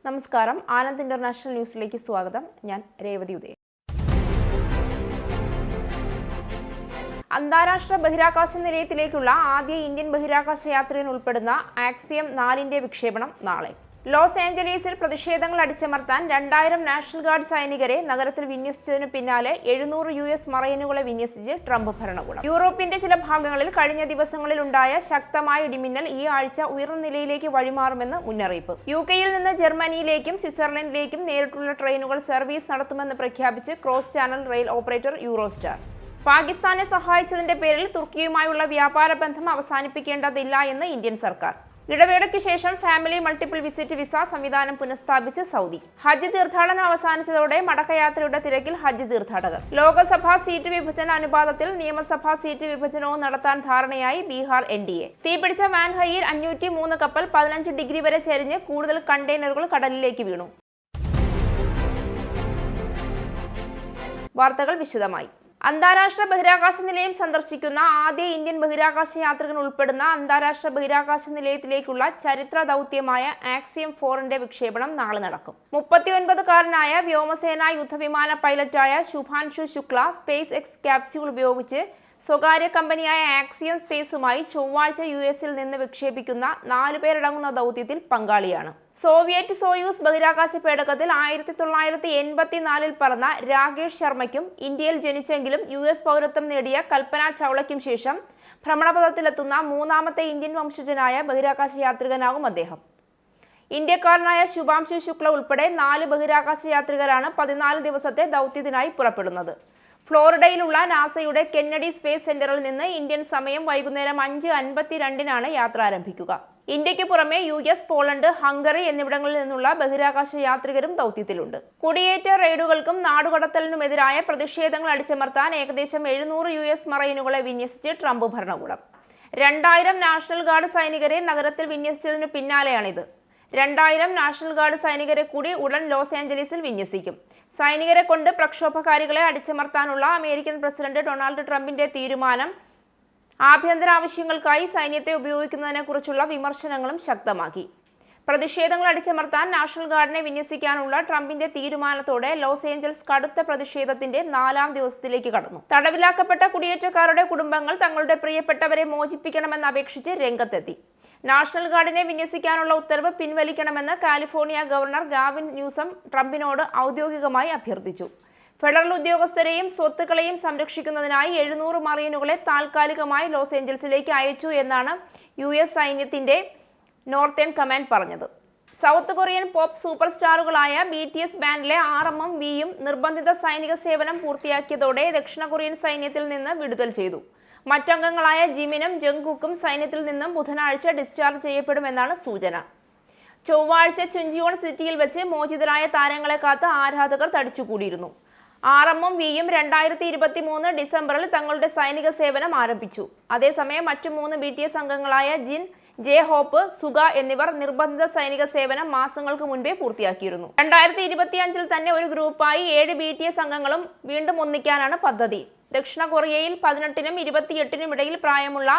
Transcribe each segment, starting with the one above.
നമസ്കാരം, ആനന്ദ് ഇന്റർനാഷണൽ ന്യൂസിലേക്ക് സ്വാഗതം. ഞാൻ രേവതി ഉദയൻ. അന്താരാഷ്ട്ര ബഹിരാകാശ നിലയത്തിലേക്കുള്ള ആദ്യ ഇന്ത്യൻ ബഹിരാകാശ യാത്രികൻ ഉൾപ്പെടുന്ന ആക്സിയം 4 വിക്ഷേപണം നാളെ. ലോസ് ഏഞ്ചലീസിൽ പ്രതിഷേധങ്ങൾ അടിച്ചമർത്താൻ 2000 നാഷണൽ ഗാർഡ് സൈനികരെ നഗരത്തിൽ വിന്യസിച്ചതിനു പിന്നാലെ 700 US മറൈനുകളെ വിന്യസിച്ച് ട്രംപ് ഭരണകൂടം. യൂറോപ്പിന്റെ ചില ഭാഗങ്ങളിൽ കഴിഞ്ഞ ദിവസങ്ങളിലുണ്ടായ ശക്തമായ ഇടിമിന്നൽ ഈ ആഴ്ച ഉയർന്ന നിലയിലേക്ക് വഴിമാറുമെന്ന് മുന്നറിയിപ്പ്. UK-യിൽ നിന്ന് ജർമ്മനിയിലേക്കും സ്വിറ്റ്സർലൻഡിലേക്കും നേരിട്ടുള്ള ട്രെയിനുകൾ സർവീസ് നടത്തുമെന്ന് പ്രഖ്യാപിച്ച് cross channel rail operator Eurostar. പാകിസ്ഥാനെ സഹായിച്ചതിന്റെ പേരിൽ തുർക്കിയുമായുള്ള വ്യാപാര ബന്ധം അവസാനിപ്പിക്കേണ്ടതില്ല എന്ന് ഇന്ത്യൻ സർക്കാർ. ഇടവേളയ്ക്ക് ശേഷം ഫാമിലി മൾട്ടിപ്പിൾ വിസിറ്റ് വിസ സംവിധാനം പുനഃസ്ഥാപിച്ച് സൗദി. ഹജ്ജ് തീർത്ഥാടനം അവസാനിച്ചതോടെ മടക്കയാത്രയുടെ തിരക്കിൽ ഹജ്ജ് തീർത്ഥാടകർ. ലോക്സഭാ സീറ്റ് വിഭജന അനുപാതത്തിൽ നിയമസഭാ സീറ്റ് വിഭജനവും നടത്താൻ ധാരണയായി ബീഹാർ NDA. തീപിടിച്ച വാൻഹയിൽ 503 കപ്പൽ 15 ഡിഗ്രി വരെ ചെരിഞ്ഞ് കൂടുതൽ കണ്ടെയ്നറുകൾ കടലിലേക്ക് വീണു. വാർത്തകൾ വിശദമായി. അന്താരാഷ്ട്ര ബഹിരാകാശ നിലയം സന്ദർശിക്കുന്ന ആദ്യ ഇന്ത്യൻ ബഹിരാകാശ യാത്രികൻ ഉൾപ്പെടുന്ന അന്താരാഷ്ട്ര ബഹിരാകാശ നിലയത്തിലേക്കുള്ള ചരിത്ര ദൗത്യമായ ആക്സിയം 4 വിക്ഷേപണം നാളെ നടക്കും. 39-കാരനായ വ്യോമസേനാ യുദ്ധവിമാന പൈലറ്റായ Shubhanshu Shukla SpaceX capsule ഉപയോഗിച്ച് സ്വകാര്യ കമ്പനിയായ ആക്സിയം സ്പേസുമായി ചൊവ്വാഴ്ച US-ൽ നിന്ന് വിക്ഷേപിക്കുന്ന 4 പേരടങ്ങുന്ന ദൗത്യത്തിൽ പങ്കാളിയാണ്. സോവിയറ്റ് സോയൂസ് ബഹിരാകാശ പേടകത്തിൽ 1984-ൽ പറന്ന രാകേഷ് ശർമ്മയ്ക്കും ഇന്ത്യയിൽ ജനിച്ചെങ്കിലും US പൗരത്വം നേടിയ കൽപ്പന ചൗളയ്ക്കും ശേഷം ഭ്രമണപഥത്തിലെത്തുന്ന 3ാമത്തെ ഇന്ത്യൻ വംശജനായ ബഹിരാകാശ യാത്രികനാകും അദ്ദേഹം. ഇന്ത്യക്കാരനായ ശുഭാംശു ശുക്ല ഉൾപ്പെടെ 4 ബഹിരാകാശ യാത്രികരാണ് 14 ദിവസത്തെ ദൗത്യത്തിനായി പുറപ്പെടുന്നത്. ഫ്ലോറിഡയിലുള്ള നാസയുടെ കെന്നഡി സ്പേസ് സെന്ററിൽ നിന്ന് ഇന്ത്യൻ സമയം വൈകുന്നേരം 5:52-നാണ് യാത്ര ആരംഭിക്കുക. ഇന്ത്യയ്ക്ക് പുറമെ US, പോളണ്ട്, ഹംഗറി എന്നിവിടങ്ങളിൽ നിന്നുള്ള ബഹിരാകാശ യാത്രികരും ദൗത്യത്തിലുണ്ട്. കുടിയേറ്റ റെയ്ഡുകൾക്കും നാടുകടത്തലിനുമെതിരായ പ്രതിഷേധങ്ങൾ അടിച്ചമർത്താൻ ഏകദേശം 700 US മറൈനുകളെ വിന്യസിച്ച് ട്രംപ് ഭരണകൂടം. 2000 നാഷണൽ ഗാർഡ് സൈനികരെ നഗരത്തിൽ വിന്യസിച്ചതിനു പിന്നാലെയാണിത്. 2000 നാഷണൽ ഗാർഡ് സൈനികരെ കൂടി ഉടൻ ലോസ് ഏഞ്ചലീസിൽ വിന്യസിക്കും. സൈനികരെ കൊണ്ട് പ്രക്ഷോഭകാരികളെ അടിച്ചമർത്താനുള്ള അമേരിക്കൻ പ്രസിഡന്റ് ഡൊണാൾഡ് ട്രംപിന്റെ തീരുമാനം ആഭ്യന്തര ആവശ്യങ്ങൾക്കായി സൈന്യത്തെ ഉപയോഗിക്കുന്നതിനെക്കുറിച്ചുള്ള വിമർശനങ്ങളും ശക്തമാക്കി. പ്രതിഷേധങ്ങൾ അടിച്ചമർത്താൻ നാഷണൽ ഗാർഡിനെ വിന്യസിക്കാനുള്ള ട്രംപിന്റെ തീരുമാനത്തോടെ ലോസ് ഏഞ്ചൽസ് കടുത്ത പ്രതിഷേധത്തിന്റെ 4ാം ദിവസത്തിലേക്ക് കടന്നു. തടവിലാക്കപ്പെട്ട കുടിയേറ്റക്കാരുടെ കുടുംബങ്ങൾ തങ്ങളുടെ പ്രിയപ്പെട്ടവരെ മോചിപ്പിക്കണമെന്ന് അപേക്ഷിച്ച് രംഗത്തെത്തി. നാഷണൽ ഗാർഡിനെ വിന്യസിക്കാനുള്ള ഉത്തരവ് പിൻവലിക്കണമെന്ന് കാലിഫോർണിയ ഗവർണർ ഗാവിൻ ന്യൂസം ട്രംപിനോട് ഔദ്യോഗികമായി അഭ്യർത്ഥിച്ചു. ഫെഡറൽ ഉദ്യോഗസ്ഥരെയും സ്വത്തുക്കളെയും സംരക്ഷിക്കുന്നതിനായി 700 മറൈനുകളെ താൽക്കാലികമായി ലോസ് ഏഞ്ചൽസിലേക്ക് അയച്ചു എന്നാണ് US സൈന്യത്തിന്റെ നോർത്തേൺ കമാൻഡ് പറഞ്ഞത്. സൗത്ത് കൊറിയൻ പോപ്പ് സൂപ്പർ സ്റ്റാറുകളായ BTS ബാൻഡിലെ RMM Vയും നിർബന്ധിത സൈനിക സേവനം പൂർത്തിയാക്കിയതോടെ ദക്ഷിണ കൊറിയൻ സൈന്യത്തിൽ നിന്ന് വിടുതൽ ചെയ്തു. മറ്റംഗങ്ങളായ ജിമിനും ജംഗ്കുക്കും സൈന്യത്തിൽ നിന്നും ബുധനാഴ്ച ഡിസ്ചാർജ് ചെയ്യപ്പെടുമെന്നാണ് സൂചന. ചൊവ്വാഴ്ച ചുഞ്ചിയോൺ സിറ്റിയിൽ വെച്ച് മോചിതരായ താരങ്ങളെ കാത്ത് ആരാധകർ തടിച്ചുകൂടിയിരുന്നു. RMM Vയും 2023 ഡിസംബറിൽ തങ്ങളുടെ സൈനിക സേവനം ആരംഭിച്ചു. അതേസമയം മറ്റു 3 BTS അംഗങ്ങളായ ജിൻ, J-Hope, സുഗ എന്നിവർ നിർബന്ധിത സൈനിക സേവനം മാസങ്ങൾക്ക് മുൻപേ പൂർത്തിയാക്കിയിരുന്നു. 2025-ൽ തന്നെ ഒരു ഗ്രൂപ്പായി 7 BTS അംഗങ്ങളും വീണ്ടും ഒന്നിക്കാനാണ് പദ്ധതി. ദക്ഷിണ കൊറിയയിൽ 18-നും 28-നും ഇടയിൽ പ്രായമുള്ള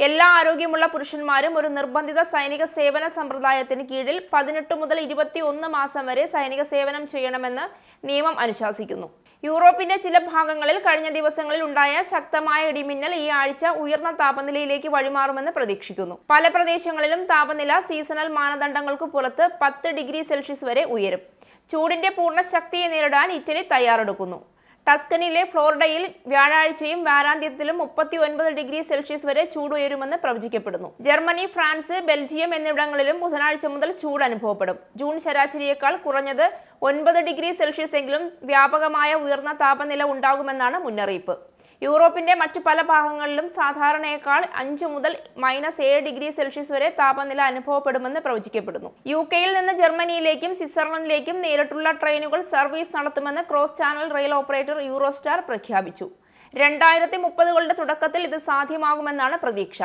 എല്ലാ ആരോഗ്യമുള്ള പുരുഷന്മാരും ഒരു നിർബന്ധിത സൈനിക സേവന സമ്പ്രദായത്തിന് കീഴിൽ 18 മുതൽ 21 മാസം വരെ സൈനിക സേവനം ചെയ്യണമെന്ന് നിയമം അനുശാസിക്കുന്നു. യൂറോപ്പിന്റെ ചില ഭാഗങ്ങളിൽ കഴിഞ്ഞ ദിവസങ്ങളിൽ ഉണ്ടായ ശക്തമായ ഇടിമിന്നൽ ഈ ആഴ്ച ഉയർന്ന താപനിലയിലേക്ക് വഴിമാറുമെന്ന് പ്രതീക്ഷിക്കുന്നു. പല പ്രദേശങ്ങളിലും താപനില സീസണൽ മാനദണ്ഡങ്ങൾക്ക് പുറത്ത് 10 ഡിഗ്രി സെൽഷ്യസ് വരെ ഉയരും. ചൂടിന്റെ പൂർണ്ണ ശക്തിയെ നേരിടാൻ ഇറ്റലി തയ്യാറെടുക്കുന്നു. ടസ്കനിലെ ഫ്ലോറിഡയിൽ വ്യാഴാഴ്ചയും വാരാന്ത്യത്തിലും 39 ഡിഗ്രി സെൽഷ്യസ് വരെ ചൂട് ഉയരുമെന്ന് പ്രവചിക്കപ്പെടുന്നു. ജർമ്മനി, ഫ്രാൻസ്, ബെൽജിയം എന്നിവിടങ്ങളിലും ബുധനാഴ്ച മുതൽ ചൂട് അനുഭവപ്പെടും. ജൂൺ ശരാശരിയേക്കാൾ കുറഞ്ഞത് 9 ഡിഗ്രി സെൽഷ്യസ് എങ്കിലും വ്യാപകമായ ഉയർന്ന താപനില ഉണ്ടാകുമെന്നാണ് മുന്നറിയിപ്പ്. യൂറോപ്പിന്റെ മറ്റു പല ഭാഗങ്ങളിലും സാധാരണയേക്കാൾ 5 മുതൽ -7 ഡിഗ്രി സെൽഷ്യസ് വരെ താപനില അനുഭവപ്പെടുമെന്ന് പ്രവചിക്കപ്പെടുന്നു. UK-യിൽ നിന്ന് ജർമ്മനിയിലേക്കും സ്വിറ്റ്സർലൻഡിലേക്കും നേരിട്ടുള്ള ട്രെയിനുകൾ സർവീസ് നടത്തുമെന്ന് cross channel rail operator Eurostar പ്രഖ്യാപിച്ചു. 2030കളുടെ തുടക്കത്തിൽ ഇത് സാധ്യമാകുമെന്നാണ് പ്രതീക്ഷ.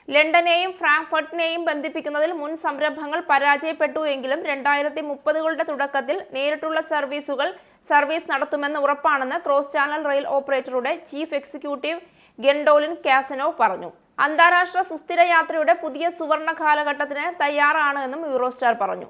ലണ്ടനെയും ഫ്രാങ്ക്ഫർട്ടിനെയും ബന്ധിപ്പിക്കുന്നതിൽ മുൻ സംരംഭങ്ങൾ പരാജയപ്പെട്ടു എങ്കിലും 2030കളുടെ തുടക്കത്തിൽ നേരിട്ടുള്ള സർവീസ് നടത്തുമെന്ന് ഉറപ്പാണെന്ന് ക്രോസ് ചാനൽ റെയിൽ ഓപ്പറേറ്ററുടെ ചീഫ് എക്സിക്യൂട്ടീവ് ഗെൻഡോലിൻ കാസനോവ് പറഞ്ഞു. അന്താരാഷ്ട്ര സുസ്ഥിര യാത്രയുടെ പുതിയ സുവർണ കാലഘട്ടത്തിന് തയ്യാറാണ് എന്നും യൂറോസ്റ്റാർ പറഞ്ഞു.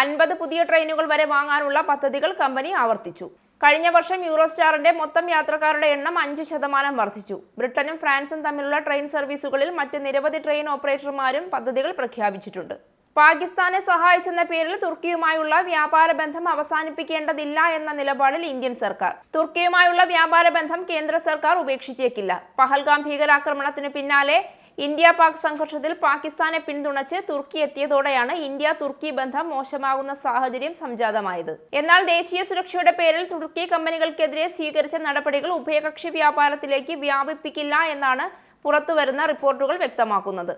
50 പുതിയ ട്രെയിനുകൾ വരെ വാങ്ങാനുള്ള പദ്ധതികൾ കമ്പനി ആവർത്തിച്ചു. കഴിഞ്ഞ വർഷം യൂറോസ്റ്റാറിന്റെ മൊത്തം യാത്രക്കാരുടെ എണ്ണം 5% വർദ്ധിച്ചു. ബ്രിട്ടനും ഫ്രാൻസും തമ്മിലുള്ള ട്രെയിൻ സർവീസുകളിൽ മറ്റ് നിരവധി ട്രെയിൻ ഓപ്പറേറ്റർമാരും പദ്ധതികൾ പ്രഖ്യാപിച്ചിട്ടുണ്ട്. പാകിസ്ഥാനെ സഹായിച്ചെന്ന പേരിൽ തുർക്കിയുമായുള്ള വ്യാപാര ബന്ധം അവസാനിപ്പിക്കേണ്ടതില്ല എന്ന നിലപാടിൽ ഇന്ത്യൻ സർക്കാർ. തുർക്കിയുമായുള്ള വ്യാപാര ബന്ധം കേന്ദ്ര സർക്കാർ ഉപേക്ഷിച്ചേക്കില്ല. പഹൽഗാം ഭീകരാക്രമണത്തിനു പിന്നാലെ ഇന്ത്യ പാക് സംഘർഷത്തിൽ പാകിസ്ഥാനെ പിന്തുണച്ച് തുർക്കി എത്തിയതോടെയാണ് ഇന്ത്യ തുർക്കി ബന്ധം മോശമാകുന്ന സാഹചര്യം സംജാതമായത്. എന്നാൽ ദേശീയ സുരക്ഷയുടെ പേരിൽ തുർക്കി കമ്പനികൾക്കെതിരെ സ്വീകരിച്ച നടപടികൾ ഉഭയകക്ഷി വ്യാപാരത്തിലേക്ക് വ്യാപിപ്പിക്കില്ല എന്നാണ് പുറത്തുവരുന്ന റിപ്പോർട്ടുകൾ വ്യക്തമാക്കുന്നത്.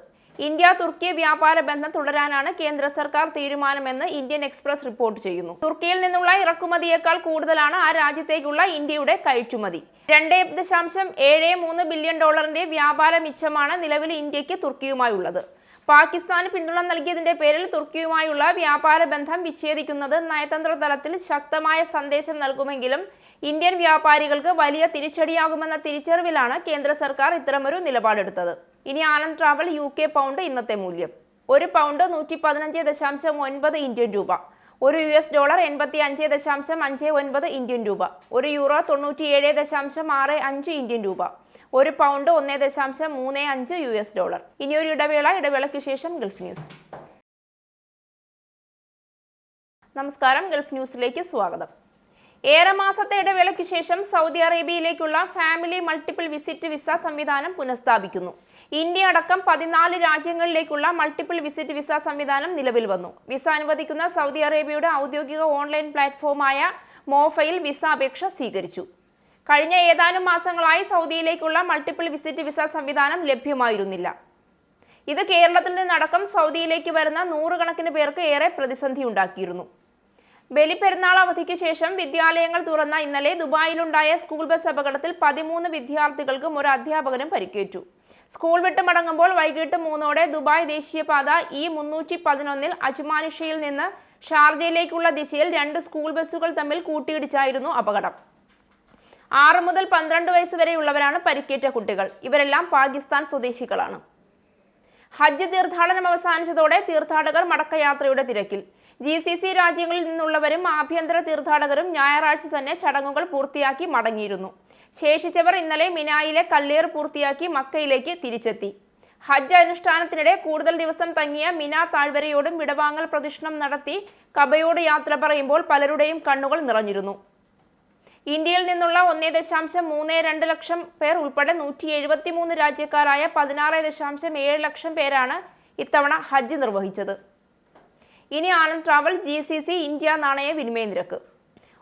ഇന്ത്യ തുർക്കി വ്യാപാര ബന്ധം തുടരാനാണ് കേന്ദ്ര സർക്കാർ തീരുമാനമെന്ന് ഇന്ത്യൻ എക്സ്പ്രസ് റിപ്പോർട്ട് ചെയ്യുന്നു. തുർക്കിയിൽ നിന്നുള്ള ഇറക്കുമതിയേക്കാൾ കൂടുതലാണ് ആ രാജ്യത്തേക്കുള്ള ഇന്ത്യയുടെ കയറ്റുമതി. $2.73 ബില്യൺ വ്യാപാര മിച്ചമാണ് നിലവിൽ ഇന്ത്യക്ക് തുർക്കിയുമായുള്ളത്. പാകിസ്ഥാന് പിന്തുണ നൽകിയതിന്റെ പേരിൽ തുർക്കിയുമായുള്ള വ്യാപാര ബന്ധം വിച്ഛേദിക്കുന്നത് നയതന്ത്ര തലത്തിൽ ശക്തമായ സന്ദേശം നൽകുമെങ്കിലും ഇന്ത്യൻ വ്യാപാരികൾക്ക് വലിയ തിരിച്ചടിയാകുമെന്ന തിരിച്ചറിവിലാണ് കേന്ദ്ര സർക്കാർ ഇത്തരമൊരു നിലപാടെടുത്തത്. ഇനി ആനന്ദ് ട്രാവൽ UK പൗണ്ട് ഇന്നത്തെ മൂല്യം. ഒരു പൗണ്ട് 115.9 ഇന്ത്യൻ രൂപ. ഒരു US ഡോളർ 85.59 ഇന്ത്യൻ രൂപ. ഒരു യൂറോ 97.65 ഇന്ത്യൻ രൂപ. ഒരു പൗണ്ട് 1.35 US ഡോളർ. ഇനിയൊരു ഇടവേളയ്ക്ക് ശേഷം ഗൾഫ് ന്യൂസ്. നമസ്കാരം, ഗൾഫ് ന്യൂസിലേക്ക് സ്വാഗതം. ഏറെ മാസത്തെ ഇടവേളയ്ക്ക് ശേഷം സൗദി അറേബ്യയിലേക്കുള്ള ഫാമിലി മൾട്ടിപ്പിൾ വിസിറ്റ് വിസ സംവിധാനം പുനഃസ്ഥാപിക്കുന്നു. ഇന്ത്യ അടക്കം 14 രാജ്യങ്ങളിലേക്കുള്ള മൾട്ടിപ്പിൾ വിസിറ്റ് വിസ സംവിധാനം നിലവിൽ വന്നു. വിസ അനുവദിക്കുന്ന സൗദി അറേബ്യയുടെ ഔദ്യോഗിക ഓൺലൈൻ പ്ലാറ്റ്ഫോമായ മോഫയിൽ വിസ അപേക്ഷ സ്വീകരിച്ചു. കഴിഞ്ഞ ഏതാനും മാസങ്ങളായി സൗദിയിലേക്കുള്ള മൾട്ടിപ്പിൾ വിസിറ്റ് വിസ സംവിധാനം ലഭ്യമായിരുന്നില്ല. ഇത് കേരളത്തിൽ നിന്നടക്കം സൗദിയിലേക്ക് വരുന്ന 100 കണക്കിന് പേർക്ക് ഏറെ പ്രതിസന്ധി ഉണ്ടാക്കിയിരുന്നു. ബലിപ്പെരുന്നാൾ അവധിക്ക് ശേഷം വിദ്യാലയങ്ങൾ തുറന്ന ഇന്നലെ ദുബായിലുണ്ടായ സ്കൂൾ ബസ് അപകടത്തിൽ 13 വിദ്യാർത്ഥികൾക്കും ഒരു അധ്യാപകനും പരിക്കേറ്റു. സ്കൂൾ വിട്ട് മടങ്ങുമ്പോൾ വൈകിട്ട് 3ഓടെ ദുബായ് ദേശീയപാത E311 അജ്മാനിഷയിൽ നിന്ന് ഷാർജയിലേക്കുള്ള ദിശയിൽ 2 സ്കൂൾ ബസ്സുകൾ തമ്മിൽ കൂട്ടിയിടിച്ചായിരുന്നു അപകടം. 6 മുതൽ 12 വയസ്സ് വരെയുള്ളവരാണ് പരിക്കേറ്റ കുട്ടികൾ. ഇവരെല്ലാം പാകിസ്ഥാൻ സ്വദേശികളാണ്. ഹജ്ജ് തീർത്ഥാടനം അവസാനിച്ചതോടെ തീർത്ഥാടകർ മടക്കയാത്രയുടെ തിരക്കിൽ. GCC രാജ്യങ്ങളിൽ നിന്നുള്ളവരും ആഭ്യന്തര തീർത്ഥാടകരും ഞായറാഴ്ച തന്നെ ചടങ്ങുകൾ പൂർത്തിയാക്കി മടങ്ങിയിരുന്നു. ശേഷിച്ചവർ ഇന്നലെ മിനായിലെ കല്ലേർ പൂർത്തിയാക്കി മക്കയിലേക്ക് തിരിച്ചെത്തി. ഹജ്ജ് അനുഷ്ഠാനത്തിനിടെ കൂടുതൽ ദിവസം തങ്ങിയ മിന താഴ്വരയോടും വിടവാങ്ങൽ പ്രദക്ഷിണം നടത്തി കബയോട് യാത്ര പറയുമ്പോൾ പലരുടെയും കണ്ണുകൾ നിറഞ്ഞിരുന്നു. ഇന്ത്യയിൽ നിന്നുള്ള 1.32 ലക്ഷം പേർ ഉൾപ്പെടെ 173 രാജ്യക്കാരായ 16.7 ലക്ഷം പേരാണ് ഇത്തവണ ഹജ്ജ് നിർവഹിച്ചത്. ഇനി ആനന്ദ് ട്രാവൽ GCC ഇന്ത്യ നാണയ വിനിമയ നിരക്ക്.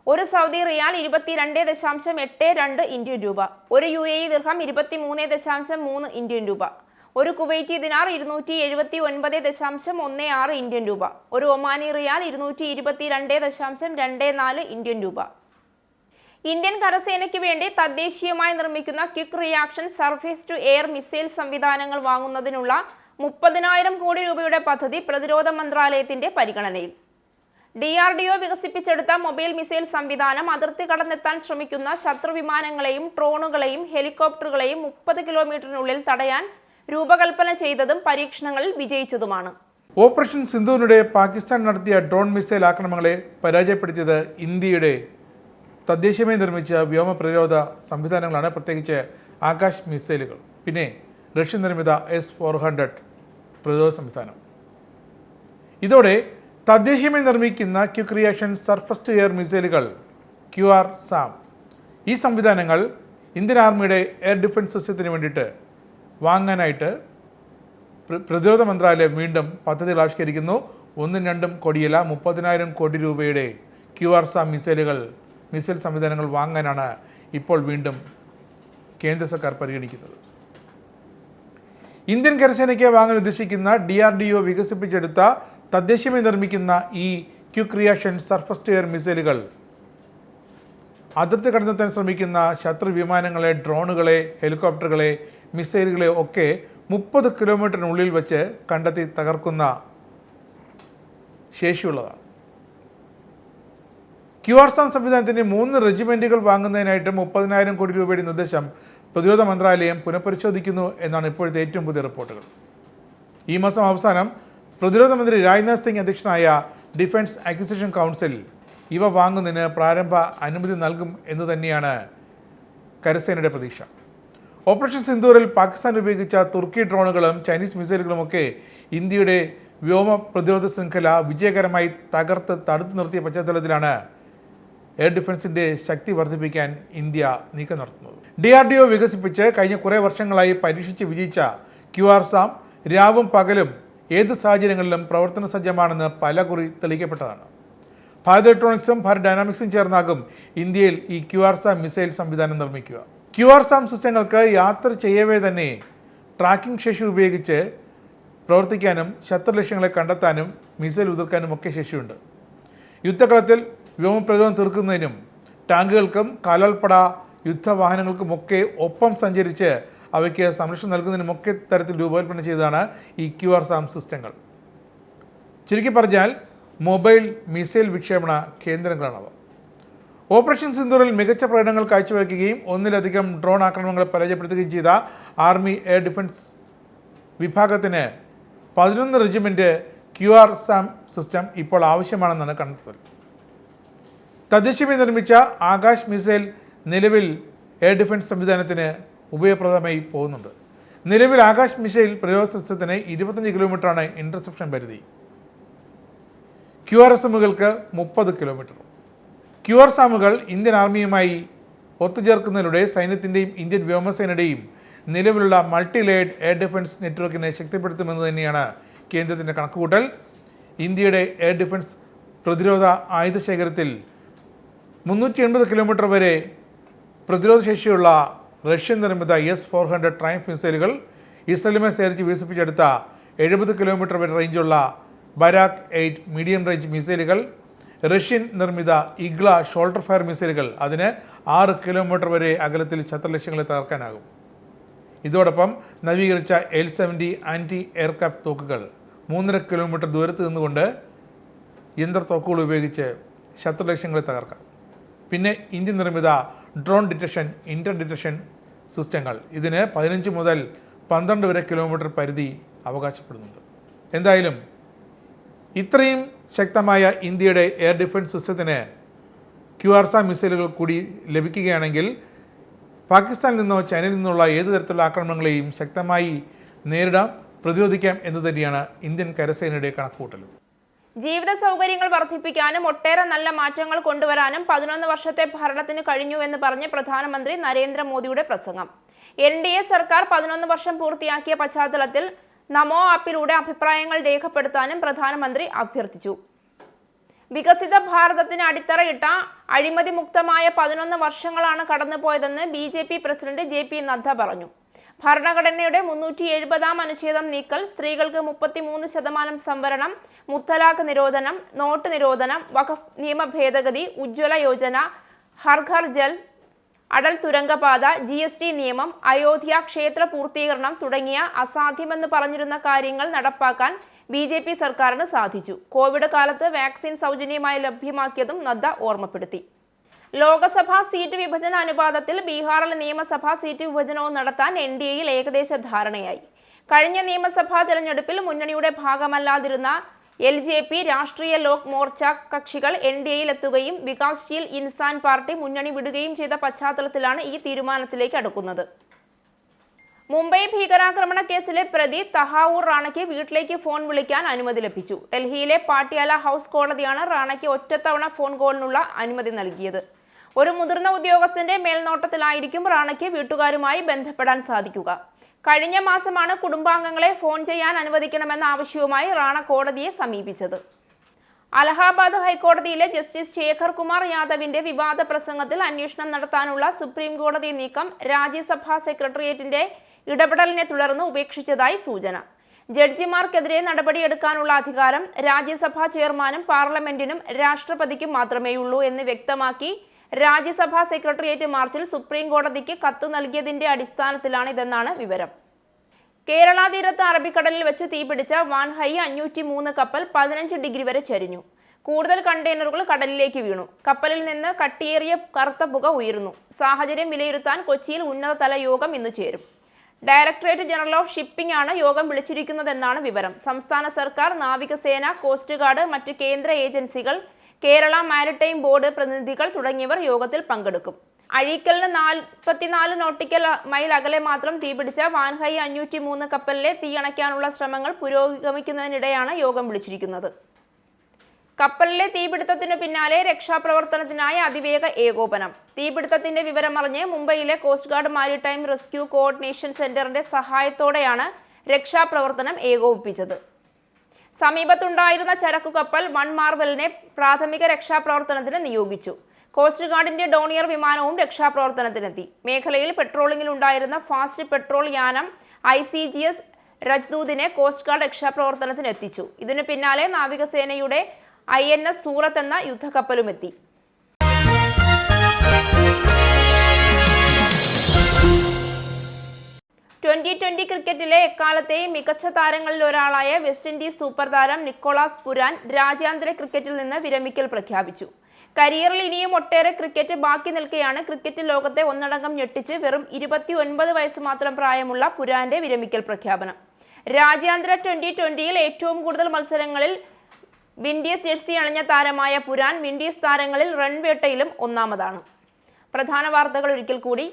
ഒരു സൗദി റിയാൽ 22.82 ഇന്ത്യൻ രൂപ. ഒരു UAE ദിർഹം 23.3 ഇന്ത്യൻ രൂപ. ഒരു കുവൈറ്റി ദിനാർ 279.16 ഇന്ത്യൻ രൂപ. ഒരു ഒമാനി റിയാൽ 222.24 ഇന്ത്യൻ രൂപ. ഇന്ത്യൻ കരസേനയ്ക്ക് വേണ്ടി തദ്ദേശീയമായി നിർമ്മിക്കുന്ന quick reaction surface to air missile സംവിധാനങ്ങൾ വാങ്ങുന്നതിനുള്ള 30,000 കോടി രൂപയുടെ പദ്ധതി പ്രതിരോധ മന്ത്രാലയത്തിന്റെ പരിഗണനയിൽ. DRDO വികസിപ്പിച്ചെടുത്ത മൊബൈൽ മിസൈൽ സംവിധാനം അതിർത്തി കടന്നെത്താൻ ശ്രമിക്കുന്ന ശത്രു വിമാനങ്ങളെയും ഡ്രോണുകളെയും ഹെലികോപ്റ്ററുകളെയും 30 കിലോമീറ്ററിനുള്ളിൽ തടയാൻ രൂപകൽപ്പന ചെയ്തതും പരീക്ഷണങ്ങളിൽ വിജയിച്ചതുമാണ്. ഓപ്പറേഷൻ സിന്ധുവിനിടെ പാകിസ്ഥാൻ നടത്തിയ ഡ്രോൺ മിസൈൽ ആക്രമണങ്ങളെ പരാജയപ്പെടുത്തിയത് ഇന്ത്യയുടെ തദ്ദേശീയമായി നിർമ്മിച്ച വ്യോമ പ്രതിരോധ സംവിധാനങ്ങളാണ്, പ്രത്യേകിച്ച് ആകാശ് മിസൈലുകൾ. പിന്നെ റഷ്യൻ നിർമ്മിത S-400 പ്രതിരോധ സംവിധാനം. ഇതോടെ തദ്ദേശീയമായി നിർമ്മിക്കുന്ന quick reaction surface to air മിസൈലുകൾ QRSAM ഈ സംവിധാനങ്ങൾ ഇന്ത്യൻ ആർമിയുടെ എയർ ഡിഫൻസ് സിസ്റ്റത്തിന് വേണ്ടിയിട്ട് വാങ്ങാനായിട്ട് പ്രതിരോധ മന്ത്രാലയം വീണ്ടും പദ്ധതികൾ ആവിഷ്കരിക്കുന്നു. 1-2 കോടിയല്ല, 30,000 കോടി രൂപയുടെ QRSAM മിസൈൽ സംവിധാനങ്ങൾ വാങ്ങാനാണ് ഇപ്പോൾ വീണ്ടും കേന്ദ്ര സർക്കാർ പരിഗണിക്കുന്നത്. ഇന്ത്യൻ കരസേനയ്ക്ക് വാങ്ങാൻ ഉദ്ദേശിക്കുന്ന DRDO വികസിപ്പിച്ചെടുത്ത തദ്ദേശീയമായി നിർമ്മിക്കുന്ന ഈ quick reaction surface to air മിസൈലുകൾ അതിർത്തി കടന്നെത്താൻ ശ്രമിക്കുന്ന ശത്രു വിമാനങ്ങളെ, ഡ്രോണുകളെ, ഹെലികോപ്റ്ററുകളെ, മിസൈലുകളെ ഒക്കെ 30 കിലോമീറ്ററിനുള്ളിൽ വെച്ച് കണ്ടെത്തി തകർക്കുന്ന ശേഷിയുള്ളതാണ്. QRSAM സംവിധാനത്തിൻ്റെ 3 റെജിമെൻറ്റുകൾ വാങ്ങുന്നതിനായിട്ട് 30,000 കോടി രൂപയുടെ നിർദ്ദേശം പ്രതിരോധ മന്ത്രാലയം പുനഃപരിശോധിക്കുന്നു എന്നാണ് ഇപ്പോഴത്തെ ഏറ്റവും പുതിയ റിപ്പോർട്ടുകൾ. ഈ മാസം അവസാനം പ്രതിരോധ മന്ത്രി രാജ്നാഥ് സിംഗ് അധ്യക്ഷനായ ഡിഫൻസ് അക്വിസിഷൻ കൗൺസിൽ ഇവ വാങ്ങുന്നതിന് പ്രാരംഭ അനുമതി നൽകും എന്ന് തന്നെയാണ് കരസേനയുടെ പ്രതീക്ഷ. ഓപ്പറേഷൻ സിന്ദൂറിൽ പാകിസ്ഥാൻ ഉപയോഗിച്ച തുർക്കി ഡ്രോണുകളും ചൈനീസ് മിസൈലുകളുമൊക്കെ ഇന്ത്യയുടെ വ്യോമ പ്രതിരോധ ശൃംഖല വിജയകരമായി തടുത്തു നിർത്തിയ പശ്ചാത്തലത്തിലാണ് എയർ ഡിഫൻസിൻ്റെ ശക്തി വർദ്ധിപ്പിക്കാൻ ഇന്ത്യ നീക്കം നടത്തുന്നത്. DRDO വികസിപ്പിച്ച് കഴിഞ്ഞ കുറേ വർഷങ്ങളായി പരീക്ഷിച്ച് വിജയിച്ച QRSAM രാവും പകലും ഏത് സാഹചര്യങ്ങളിലും പ്രവർത്തന സജ്ജമാണെന്ന് പലകുറി തെളിയിക്കപ്പെട്ടതാണ്. ഭാരത് ഇലക്ട്രോണിക്സും ഭാരത് ഡൈനാമിക്സും ചേർന്നാകും ഇന്ത്യയിൽ ഈ QRSAM മിസൈൽ സംവിധാനം നിർമ്മിക്കുക. QRSAM സിസ്റ്റങ്ങൾക്ക് യാത്ര ചെയ്യവേ തന്നെ ട്രാക്കിംഗ് ശേഷി ഉപയോഗിച്ച് പ്രവർത്തിക്കാനും ശത്രു ലക്ഷ്യങ്ങളെ കണ്ടെത്താനും മിസൈൽ ഉതിർക്കാനും ഒക്കെ ശേഷിയുണ്ട്. യുദ്ധകളത്തിൽ വ്യോമപ്രതിരോധം തീർക്കുന്നതിനും ടാങ്കുകൾക്കും കാലാൾപ്പട യുദ്ധവാഹനങ്ങൾക്കുമൊക്കെ ഒപ്പം സഞ്ചരിച്ച് അവയ്ക്ക് സംരക്ഷണം നൽകുന്നതിനുമൊക്കെ തരത്തിൽ രൂപകൽപ്പന ചെയ്തതാണ് ഈ QRSAM സിസ്റ്റങ്ങൾ. ചുരുക്കി പറഞ്ഞാൽ മൊബൈൽ മിസൈൽ വിക്ഷേപണ കേന്ദ്രങ്ങളാണവ. ഓപ്പറേഷൻ സിന്ദൂറിൽ മികച്ച പ്രകടനങ്ങൾ കാഴ്ചവെക്കുകയും ഒന്നിലധികം ഡ്രോൺ ആക്രമണങ്ങൾ പരാജയപ്പെടുത്തുകയും ചെയ്ത ആർമി എയർ ഡിഫൻസ് വിഭാഗത്തിന് 11 റെജിമെൻറ്റ് QRSAM സിസ്റ്റം ഇപ്പോൾ ആവശ്യമാണെന്നാണ് കണ്ടെത്തൽ. തദ്ദേശീയമായി നിർമ്മിച്ച ആകാശ് മിസൈൽ നിലവിൽ എയർ ഡിഫൻസ് സംവിധാനത്തിന് ഉപയോഗപ്രദമായി പോകുന്നുണ്ട്. നിലവിൽ ആകാശ് മിസൈൽ പ്രതിരോധ സിസ്റ്റത്തിന് 25 കിലോമീറ്ററാണ് ഇൻ്റർസെപ്ഷൻ പരിധി. QRSAMകൾക്ക് 30 കിലോമീറ്റർ. QRSAMകൾ ഇന്ത്യൻ ആർമിയുമായി ഒത്തുചേർക്കുന്നതിലൂടെ സൈന്യത്തിൻ്റെയും ഇന്ത്യൻ വ്യോമസേനയുടെയും നിലവിലുള്ള മൾട്ടി ലെയർഡ് എയർ ഡിഫൻസ് നെറ്റ്വർക്കിനെ ശക്തിപ്പെടുത്തുമെന്ന് തന്നെയാണ് കേന്ദ്രത്തിൻ്റെ കണക്കുകൂട്ടൽ. ഇന്ത്യയുടെ എയർ ഡിഫൻസ് പ്രതിരോധ ആയുധ ശേഖരത്തിൽ 380 കിലോമീറ്റർ വരെ പ്രതിരോധശേഷിയുള്ള റഷ്യൻ നിർമ്മിത S-400 ട്രയംഫ് മിസൈലുകൾ, ഇസ്രയേലുമായി സേരിച്ച് വികസിപ്പിച്ചെടുത്ത 70 കിലോമീറ്റർ വരെ റേഞ്ചുള്ള ബരാക് 8 മീഡിയം റേഞ്ച് മിസൈലുകൾ, റഷ്യൻ നിർമ്മിത ഇഗ്ല ഷോൾഡർ ഫയർ മിസൈലുകൾ, അതിന് 6 കിലോമീറ്റർ വരെ അകലത്തിൽ ശത്രുലക്ഷ്യങ്ങളെ തകർക്കാനാകും. ഇതോടൊപ്പം നവീകരിച്ച L-70 ആൻറ്റി എയർക്രാഫ്റ്റ് തോക്കുകൾ 3.5 കിലോമീറ്റർ ദൂരത്ത് നിന്നുകൊണ്ട് യന്ത്രത്തോക്കുകൾ ഉപയോഗിച്ച് ശത്രുലക്ഷ്യങ്ങളെ തകർക്കാം. പിന്നെ ഇന്ത്യൻ നിർമ്മിത ഡ്രോൺ ഡിറ്റക്ഷൻ, ഇൻ്റർ ഡിറ്റക്ഷൻ സിസ്റ്റങ്ങൾ, ഇതിന് 15 മുതൽ 12 വരെ കിലോമീറ്റർ പരിധി അവകാശപ്പെടുന്നുണ്ട്. എന്തായാലും ഇത്രയും ശക്തമായ ഇന്ത്യയുടെ എയർ ഡിഫൻസ് സിസ്റ്റത്തിന് QRSAM മിസൈലുകൾ കൂടി ലഭിക്കുകയാണെങ്കിൽ പാകിസ്ഥാനിൽ നിന്നോ ചൈനയിൽ നിന്നുള്ള ഏത് തരത്തിലുള്ള ആക്രമണങ്ങളെയും ശക്തമായി നേരിടാം, പ്രതിരോധിക്കാം എന്ന് തന്നെയാണ് ഇന്ത്യൻ കരസേനയുടെ കണക്കുകൂട്ടലും. ജീവിത സൗകര്യങ്ങൾ വർദ്ധിപ്പിക്കാനും ഒട്ടേറെ നല്ല മാറ്റങ്ങൾ കൊണ്ടുവരാനും 11 വർഷത്തെ ഭരണത്തിന് കഴിഞ്ഞു എന്ന് പറഞ്ഞ് പ്രധാനമന്ത്രി നരേന്ദ്രമോദിയുടെ പ്രസംഗം. NDA സർക്കാർ 11 വർഷം പൂർത്തിയാക്കിയ പശ്ചാത്തലത്തിൽ നമോ ആപ്പിലൂടെ അഭിപ്രായങ്ങൾ രേഖപ്പെടുത്താനും പ്രധാനമന്ത്രി അഭ്യർത്ഥിച്ചു. വികസിത ഭാരതത്തിന് അടിത്തറയിട്ട അഴിമതി മുക്തമായ 11 വർഷങ്ങളാണ് കടന്നുപോയതെന്ന് BJP പ്രസിഡന്റ് JP നദ്ദ പറഞ്ഞു. ഭരണഘടനയുടെ 370-ാം അനുച്ഛേദം നീക്കൽ, സ്ത്രീകൾക്ക് 33% സംവരണം, മുത്തലാഖ് നിരോധനം, നോട്ട് നിരോധനം, വഖഫ് നിയമ ഭേദഗതി, ഉജ്ജ്വല യോജന, ഹർ ഘർ ജൽ, അടൽ തുരങ്കപാത, GST നിയമം, അയോധ്യ ക്ഷേത്ര പൂർത്തീകരണം തുടങ്ങിയ അസാധ്യമെന്ന് പറഞ്ഞിരുന്ന കാര്യങ്ങൾ നടപ്പാക്കാൻ BJP സർക്കാരിന് സാധിച്ചു. കോവിഡ് കാലത്ത് വാക്സിൻ സൗജന്യമായി ലഭ്യമാക്കിയതും നദ്ദ ഓർമ്മപ്പെടുത്തി. ലോക്സഭാ സീറ്റ് വിഭജന അനുപാതത്തിൽ ബീഹാറിൽ നിയമസഭാ സീറ്റ് വിഭജനവും നടത്താൻ NDAയിൽ ഏകദേശ ധാരണയായി. കഴിഞ്ഞ നിയമസഭാ തെരഞ്ഞെടുപ്പിൽ മുന്നണിയുടെ ഭാഗമല്ലാതിരുന്ന LJP, രാഷ്ട്രീയ ലോക് മോർച്ച കക്ഷികൾ NDAയിൽ എത്തുകയും വികാസ്ശീൽ ഇൻസാൻ പാർട്ടി മുന്നണി വിടുകയും ചെയ്ത പശ്ചാത്തലത്തിലാണ് ഈ തീരുമാനത്തിലേക്ക് അടുക്കുന്നത്. മുംബൈ ഭീകരാക്രമണ കേസിലെ പ്രതി തഹാവൂർ റാണയ്ക്ക് വീട്ടിലേക്ക് ഫോൺ വിളിക്കാൻ അനുമതി ലഭിച്ചു. ഡൽഹിയിലെ പാട്യാല ഹൗസ് കോടതിയാണ് റാണയ്ക്ക് ഒറ്റത്തവണ ഫോൺ കോളിനുള്ള അനുമതി നൽകിയത്. ഒരു മുതിർന്ന ഉദ്യോഗസ്ഥന്റെ മേൽനോട്ടത്തിലായിരിക്കും റാണയ്ക്ക് വീട്ടുകാരുമായി ബന്ധപ്പെടാൻ സാധിക്കുക. കഴിഞ്ഞ മാസമാണ് കുടുംബാംഗങ്ങളെ ഫോൺ ചെയ്യാൻ അനുവദിക്കണമെന്ന ആവശ്യവുമായി റാണ കോടതിയെ സമീപിച്ചത്. അലഹാബാദ് ഹൈക്കോടതിയിലെ ജസ്റ്റിസ് ശേഖർ കുമാർ യാദവിന്റെ വിവാദ പ്രസംഗത്തിൽ അന്വേഷണം നടത്താനുള്ള സുപ്രീം കോടതി നീക്കം രാജ്യസഭാ സെക്രട്ടേറിയറ്റിന്റെ ഇടപെടലിനെ തുടർന്ന് ഉപേക്ഷിച്ചതായി സൂചന. ജഡ്ജിമാർക്കെതിരെ നടപടിയെടുക്കാനുള്ള അധികാരം രാജ്യസഭാ ചെയർമാനും പാർലമെന്റിനും രാഷ്ട്രപതിക്കും മാത്രമേയുള്ളൂ എന്ന് വ്യക്തമാക്കി രാജ്യസഭാ സെക്രട്ടേറിയറ്റ് മാർച്ചിൽ സുപ്രീം കോടതിക്ക് കത്ത് നൽകിയതിന്റെ അടിസ്ഥാനത്തിലാണ് ഇതെന്നാണ് വിവരം. കേരള തീരത്ത് അറബിക്കടലിൽ വെച്ച് തീപിടിച്ച വാൻഹൈ 503 കപ്പൽ 15 ഡിഗ്രി വരെ ചരിഞ്ഞു. കൂടുതൽ കണ്ടെയ്നറുകൾ കടലിലേക്ക് വീണു. കപ്പലിൽ നിന്ന് കട്ടിയേറിയ കറുത്ത പുക ഉയരുന്നു. സാഹചര്യം വിലയിരുത്താൻ കൊച്ചിയിൽ ഉന്നതതല യോഗം ഇന്ന് ചേരും. ഡയറക്ടറേറ്റ് ജനറൽ ഓഫ് ഷിപ്പിംഗ് ആണ് യോഗം വിളിച്ചിരിക്കുന്നതെന്നാണ് വിവരം. സംസ്ഥാന സർക്കാർ, നാവികസേന, കോസ്റ്റ് ഗാർഡ്, മറ്റ് കേന്ദ്ര ഏജൻസികൾ, കേരള മാരിടൈം ബോർഡ് പ്രതിനിധികൾ തുടങ്ങിയവർ യോഗത്തിൽ പങ്കെടുക്കും. അഴീക്കലിന് 44 നോട്ടിക്കൽ മൈൽ അകലെ മാത്രം തീപിടിച്ച വാൻഹൈ 503 കപ്പലിലെ തീയണയ്ക്കാനുള്ള ശ്രമങ്ങൾ പുരോഗമിക്കുന്നതിനിടെയാണ് യോഗം വിളിച്ചിരിക്കുന്നത്. കപ്പലിലെ തീപിടുത്തത്തിനു പിന്നാലെ രക്ഷാപ്രവർത്തനത്തിനായി അതിവേഗ ഏകോപനം. തീപിടുത്തത്തിന്റെ വിവരമറിഞ്ഞ് മുംബൈയിലെ coast guard maritime rescue coordination സെന്ററിന്റെ സഹായത്തോടെയാണ് രക്ഷാപ്രവർത്തനം ഏകോപിപ്പിച്ചത്. സമീപത്തുണ്ടായിരുന്ന ചരക്കു കപ്പൽ വൺ മാർവലിനെ പ്രാഥമിക രക്ഷാപ്രവർത്തനത്തിന് നിയോഗിച്ചു. കോസ്റ്റ് ഗാർഡിന്റെ ഡോണിയർ വിമാനവും രക്ഷാപ്രവർത്തനത്തിനെത്തി. മേഖലയിൽ പെട്രോളിംഗിലുണ്ടായിരുന്ന ഫാസ്റ്റ് പെട്രോൾ യാനം ICGS രജ്ദൂതിനെ കോസ്റ്റ് ഗാർഡ് രക്ഷാപ്രവർത്തനത്തിന് എത്തിച്ചു. ഇതിനു പിന്നാലെ നാവികസേനയുടെ INS സൂറത്ത് എന്ന യുദ്ധക്കപ്പലുമെത്തി. T20 ക്രിക്കറ്റിലെ എക്കാലത്തെയും മികച്ച താരങ്ങളിൽ ഒരാളായ വെസ്റ്റ് ഇൻഡീസ് സൂപ്പർ താരം നിക്കോളാസ് പുരാൻ രാജ്യാന്തര ക്രിക്കറ്റിൽ നിന്ന് വിരമിക്കൽ പ്രഖ്യാപിച്ചു. കരിയറിൽ ഇനിയും ഒട്ടേറെ ക്രിക്കറ്റ് ബാക്കി നിൽക്കെയാണ് ക്രിക്കറ്റ് ലോകത്തെ ഒന്നടങ്കം ഞെട്ടിച്ച് വെറും 29 വയസ്സ് മാത്രം പ്രായമുള്ള പുരാന്റെ വിരമിക്കൽ പ്രഖ്യാപനം. രാജ്യാന്തര T20യിൽ ഏറ്റവും കൂടുതൽ മത്സരങ്ങളിൽ വിൻഡീസ് ജേഴ്സി അണിഞ്ഞ താരമായ പുരാൻ വിൻഡീസ് താരങ്ങളിൽ റൺ വേട്ടയിലും ഒന്നാമതാണ്. പ്രധാന വാർത്തകൾ ഒരിക്കൽ കൂടി.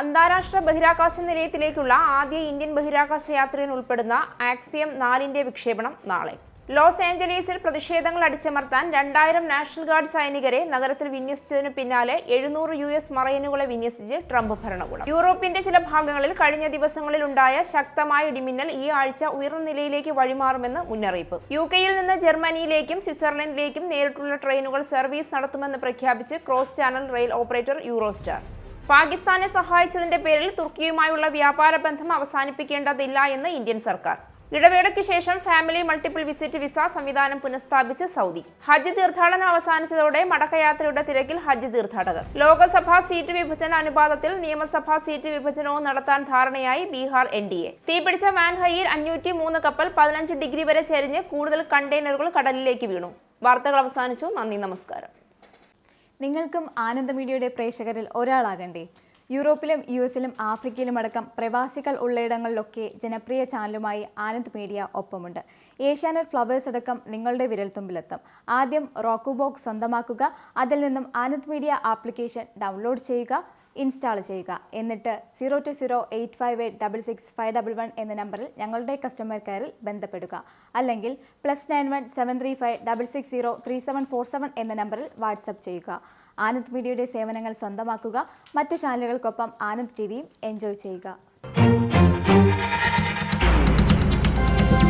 അന്താരാഷ്ട്ര ബഹിരാകാശ നിലയത്തിലേക്കുള്ള ആദ്യ ഇന്ത്യൻ ബഹിരാകാശ യാത്രികൻ ഉൾപ്പെടുന്ന ആക്സിയം 4ന്റെ വിക്ഷേപണം നാളെ. ലോസ് ഏഞ്ചലീസിൽ പ്രതിഷേധങ്ങൾ അടിച്ചമർത്താൻ 2000 നാഷണൽ ഗാർഡ് സൈനികരെ നഗരത്തിൽ വിന്യസിച്ചതിനു പിന്നാലെ 700 US മറൈനുകളെ വിന്യസിച്ച് ട്രംപ് ഭരണകൂടം. യൂറോപ്പിന്റെ ചില ഭാഗങ്ങളിൽ കഴിഞ്ഞ ദിവസങ്ങളിൽ ഉണ്ടായ ശക്തമായ ഇടിമിന്നൽ ഈ ആഴ്ച ഉയർന്ന നിലയിലേക്ക് വഴിമാറുമെന്ന് മുന്നറിയിപ്പ്. UK-യിൽ നിന്ന് ജർമ്മനിയിലേക്കും സ്വിറ്റ്സർലൻഡിലേക്കും നേരിട്ടുള്ള ട്രെയിനുകൾ സർവീസ് നടത്തുമെന്ന് പ്രഖ്യാപിച്ച് cross channel rail operator Eurostar. പാകിസ്ഥാനെ സഹായിച്ചതിന്റെ പേരിൽ തുർക്കിയുമായുള്ള വ്യാപാര ബന്ധം അവസാനിപ്പിക്കേണ്ടതില്ല എന്ന് ഇന്ത്യൻ സർക്കാർ. ഇടവേളയ്ക്ക് ശേഷം ഫാമിലി മൾട്ടിപ്പിൾ വിസിറ്റ് വിസ സംവിധാനം പുനഃസ്ഥാപിച്ച് സൗദി. ഹജ്ജ് തീർത്ഥാടനം അവസാനിച്ചതോടെ മടക്കയാത്രയുടെ തിരക്കിൽ ഹജ്ജ് തീർത്ഥാടകർ. ലോക്സഭാ സീറ്റ് വിഭജന അനുപാതത്തിൽ നിയമസഭാ സീറ്റ് വിഭജനവും നടത്താൻ ധാരണയായി ബീഹാർ NDA. തീപിടിച്ച വാൻഹൈയിൽ 503 കപ്പൽ 15 ഡിഗ്രി വരെ ചെരിഞ്ഞ് കൂടുതൽ കണ്ടെയ്നറുകൾ കടലിലേക്ക് വീണു. വാർത്തകൾ അവസാനിച്ചു. നന്ദി, നമസ്കാരം. നിങ്ങൾക്കും ആനന്ദ മീഡിയയുടെ പ്രേക്ഷകരിൽ ഒരാളാകണ്ടേ? യൂറോപ്പിലും US-ലും ആഫ്രിക്കയിലുമടക്കം പ്രവാസികൾ ഉള്ളയിടങ്ങളിലൊക്കെ ജനപ്രിയ ചാനലുമായി ആനന്ദ് മീഡിയ ഒപ്പമുണ്ട്. ഏഷ്യാനെറ്റ് ഫ്ലവേഴ്സ് അടക്കം നിങ്ങളുടെ വിരൽത്തുമ്പിലെത്തും. ആദ്യം റോക്കു ബോക്സ് സ്വന്തമാക്കുക. അതിൽ നിന്നും ആനന്ദ് മീഡിയ ആപ്ലിക്കേഷൻ ഡൗൺലോഡ് ചെയ്യുക, ഇൻസ്റ്റാൾ ചെയ്യുക. എന്നിട്ട് 02085866511 എന്ന നമ്പറിൽ ഞങ്ങളുടെ കസ്റ്റമർ കെയറിൽ ബന്ധപ്പെടുക. അല്ലെങ്കിൽ +91 735 660 3747 എന്ന നമ്പറിൽ വാട്സപ്പ് ചെയ്യുക. ആനന്ദ് മീഡിയയുടെ സേവനങ്ങൾ സ്വന്തമാക്കുക. മറ്റു ചാനലുകൾക്കൊപ്പം ആനന്ദ് TVയും എൻജോയ് ചെയ്യുക.